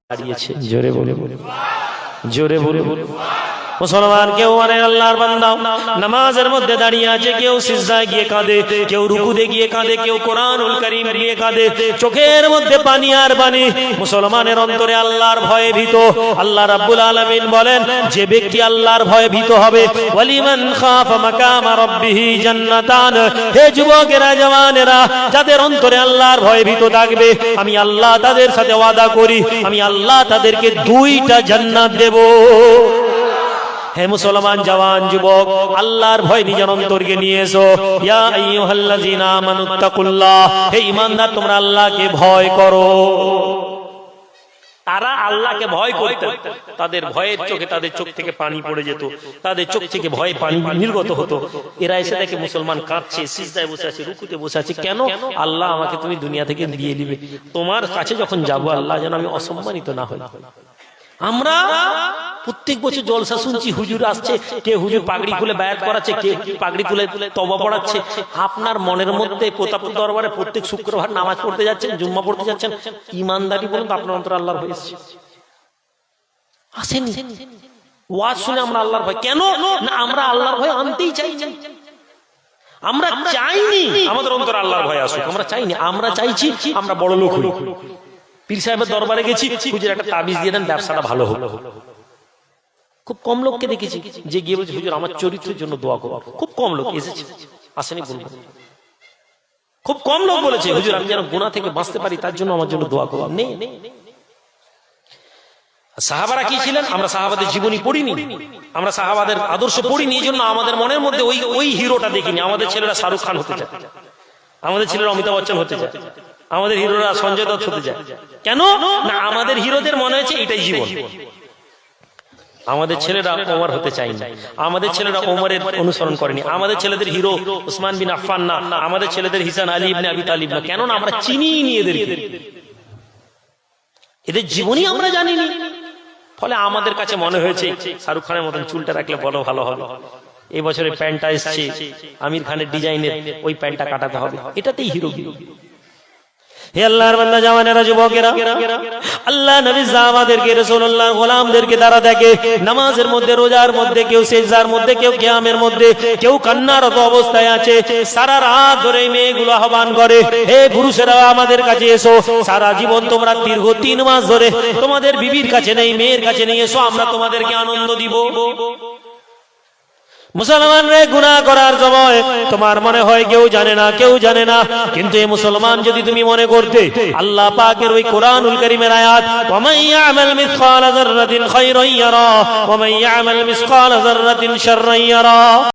দাঁড়িয়েছে। জোরে বলে জোরে বলে মুসলমান কেউ মানে আল্লাহর বান্দা নামাজের মধ্যে দাঁড়িয়ে আছে, কেউ সিজদায় গিয়ে কাঁদে, কেউ রুকুতে গিয়ে কাঁদে, কেউ কোরআনুল কারীম নিয়ে কাঁদে, চোখের মধ্যে পানি আর পানি। মুসলমানের অন্তরে আল্লাহর ভয়ে ভীত। আল্লাহ রাব্বুল আলামিন বলেন, যে ব্যক্তি আল্লাহর ভয়ে ভীত হবে, ওয়ালিমান খাফা মাকামা রাব্বিহি জান্নাতান। হে যুবকেরা, জওয়ানেরা, যাদের অন্তরে আল্লাহর ভয়ে ভীত থাকবে, আমি আল্লাহ তাদের সাথে ওয়াদা করি, আমি আল্লাহ তাদেরকে 2টা জান্নাত দেব। হে মুসলমান জওয়ান যুবক, আল্লাহর ভয় নিজের অন্তরকে নিয়ে এসো। ইয়া আইয়ুহাল্লাযীনা আমানুত্তাকুল্লাহ, হে ঈমানদার, তোমরা আল্লাহকে ভয় করো। তারা আল্লাহকে ভয় করতেন, তাদের ভয়ের চোখে তাদের চোখ থেকে পানি পড়ে যেত, তাদের চোখ থেকে ভয়ে পানি নির্গত হতো। এরা এসে দেখে মুসলমান কাঁদছে, সিজদায় বসে আছে, রুকুতে বসে আছে। কেন? আল্লাহ আমাকে তুমি দুনিয়া থেকে দিয়ে দিবে, তোমার কাছে যখন যাবো আল্লাহ যেন আমি অসম্মানিত না হই। আমরা প্রত্যেক বছর জলসা শুনছি, হুজুর আসছে, কে হুজুর পাগড়ি খুলে বায়াত করাচ্ছে, কে পাগড়ি খুলে তওবা পড়াচ্ছে। আপনার মনের মধ্যে প্রতাপ দরবারে প্রত্যেক শুক্রবার নামাজ পড়তে যাচ্ছেন, জুম্মা পড়তে যাচ্ছেন, ইমানদারি বলুন তো আপনার অন্তরে আল্লাহর ভয় এসেছে? আসেনি। ওয়াজ শুনে আমরা আল্লাহর ভয় কেন না, আমরা আল্লাহর ভয় আনতেই চাই। আমরা চাইনি আমাদের অন্তরে আল্লাহর ভয় আসুক, আমরা চাইনি। আমরা চাইছি আমরা বড় লোক হই। পীর সাহেবের দরবারে গেছি, হুজুর একটা তাবিজ দিয়ে দেন, ব্যবসাটা ভালো হলো। খুব কম লোককে দেখেছি যে গিয়ে বলছে, হুজুর আমার চরিত্রের জন্য দোয়া করো। খুব কম লোক এসেছে, আসেনি বলবো। খুব কম লোক বলেছে, হুজুর আমি যেন গুনাহ থেকে বাঁচতে পারি, তার জন্য আমার জন্য দোয়া করো। নেই। সাহাবারা কি ছিলেন? আমরা সাহাবাদের জীবনী পড়িনি, আমরা সাহাবাদের আদর্শ পড়িনি, এই জন্য আমাদের মনের মধ্যে ওই হিরোটা দেখিনি। আমাদের ছেলেরা শাহরুখ খান হতে চায়, আমাদের ছেলেরা অমিতাভ বচ্চন হতে চায়, আমাদের হিরোরা সঞ্জয় দত্ত হতে যায়। কেন না, আমাদের হিরোদের মনে হয়েছে এটাই জীবন। আমাদের ছেলেরা ওমর হতে চায়নি, আমাদের ছেলেরা ওমরের অনুসরণ করেনি, আমাদের ছেলেদের হিরো উসমান বিন আফফান না, আমাদের ছেলেদের হিসান আলী ইবনে আবি তালিব না। কেন না, আমরা চিনিই নি এদেরকে, এদের জীবনী আমরা জানিনি। ফলে আমাদের কাছে মনে হয়েছে শাহরুখ খানের মতন চুলটা রাখলে বড় ভালো হবে, এই বছরে প্যান্টটা এসছে আমির খানের ডিজাইনের, ওই প্যান্টটা কাটাতে হবে, এটাতেই হিরো। হে আল্লাহর বান্দা, জওয়ানেরা, যুবকেরা, আল্লাহ নবী সাহাবাদেরকে, রাসূলুল্লাহ গোলামদেরকে তারা দেখে নামাজের মধ্যে, রোজার মধ্যে, কেউ সিজদার মধ্যে, কেউ কিয়ামের মধ্যে, কেউ কান্নারত অবস্থায় আছে। সারা রাত ধরে মেয়েগুলো আহ্বান করে, হে পুরুষেরা আমাদের কাছে এসো, সারা জীবন তোমরা দীর্ঘ 3 মাস ধরে তোমাদের বিবির কাছে নেই, মেয়ের কাছে নেই, এসো আমরা তোমাদেরকে আনন্দ দিব। মুসলমান রে, গুনাহ করার সময় তোমার মনে হয় কেউ জানে না, কিন্তু এই মুসলমান যদি তুমি মনে করতে আল্লাহ পাকের ওই কোরআনুল কারীমের আয়াত, ওয়া মান ইয়ামাল মিসকালা যাররাতিন খায়রান ইয়ারা ওয়া মান ইয়ামাল মিসকালা যাররাতিন শাররান ইয়ারা।